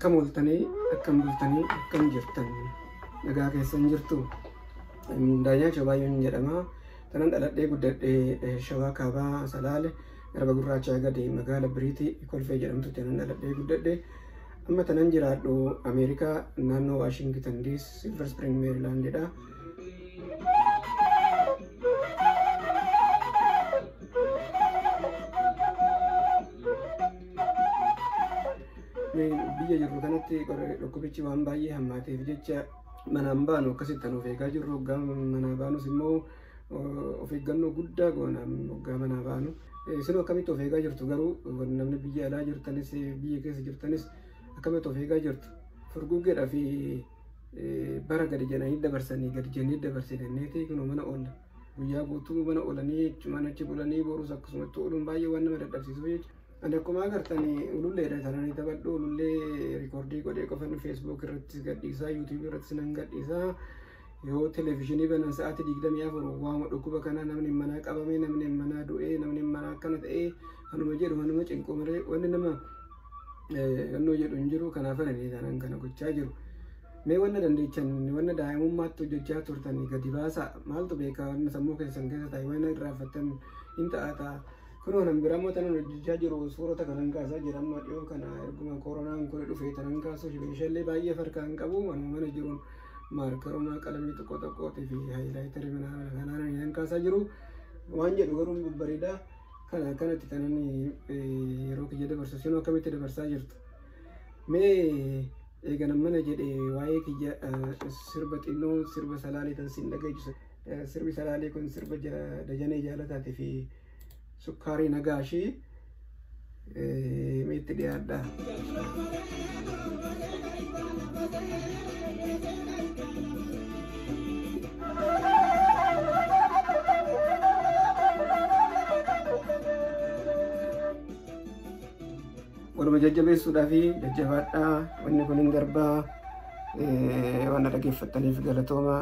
akkam ooltanii akkam bultanii akkam jirtan nagaa keessan jirtu daanyaa Shawaayyuun jedhama. Tanan dhaladhee guddadhee Shawaa Kaabaa Salaale garba gurraachaa gadi magaala Biriitii Kolfee jedhamtu tanan dhaladhee guddadhee amma tanan jiraadhu Ameerikaa naannoo Washington DC Silver Spring Maryland dha. Biyya jirru kanatti dhukkubichi waan baay'ee hammaateef jecha manaan baanu akkasitti nuuf eegaa jirru. Hoggaa manaa baanus immoo of eeggannoo guddaa goona. Hoggaa manaa baanu isin akkamitti of eegaa jirtu? Garuu namni biyya alaa jirtanis biyya keessa jirtanis akkamitti of eegaa jirtu? Furguggeedhaa fi bara gadi jedhanii dabarsanii gadi jennee dabarsinanneeti kunoo mana oolla. Guyyaa guutuu mana oolanii mana achi bulanii borus akkasumatti ooluun baay'ee waan nama dadhabsiisu jechuudha. Ani akkuma agartanii ululleedha tananii taphadhu. Ulullee riikoordii godhee qofan Facebook irratti gadhiisaa, YouTube irratti nan gadhiisaa. Yoo televezyiinii banan sa'aatii 24 waama dhukkuba kana namni manaa qabame, namni manaa du'ee, namni manaa akkana ta'ee kanuma jedhu kanuma cinqu malee wanni nama yannoo jedhu hin jiru. Kanaaf ani tanan kana gochaa jiru. Mee wanna dandeechan wanna daa'imummaatti hojjechaa turtan gadi baasaa. Maaltu beekaa wanna sammuu keessan keessa taa'e wanna irraanfattan hin ta'ataa. Kunuun hambiramoo tanan hojjechaa jiru. Suurota kanan kaasaa jiramma dhiyoo kana erguma koronaan kun dhufee tanan kaasu meeshaalee baay'ee farkaan qabu. Manuma mana jiruun maarkaruma qalamii tokko tokkootii fi haayilaayitarii kanaan nan kaasaa jiru. Waan jedhu garuu babbareedaa kana kanatti tanan yeroo kiyya dabarsu sinoo akkamitti dabarsaa jirtu? Mee eeganan mana jedhee waa'ee kiyya sirba xinnoo sirba Salaalee tan sin dhageessisu. Sirbi Salaalee kun sirba Dajanee Jaalataatii fi Sukkaarii Nagaashii meetti dhiyaadha. Waluma jajjabeessuudhaa fi jajjabaadhaa. Wanni kun hin darbaa. Waan dhaggeeffattaniif galatoomaa.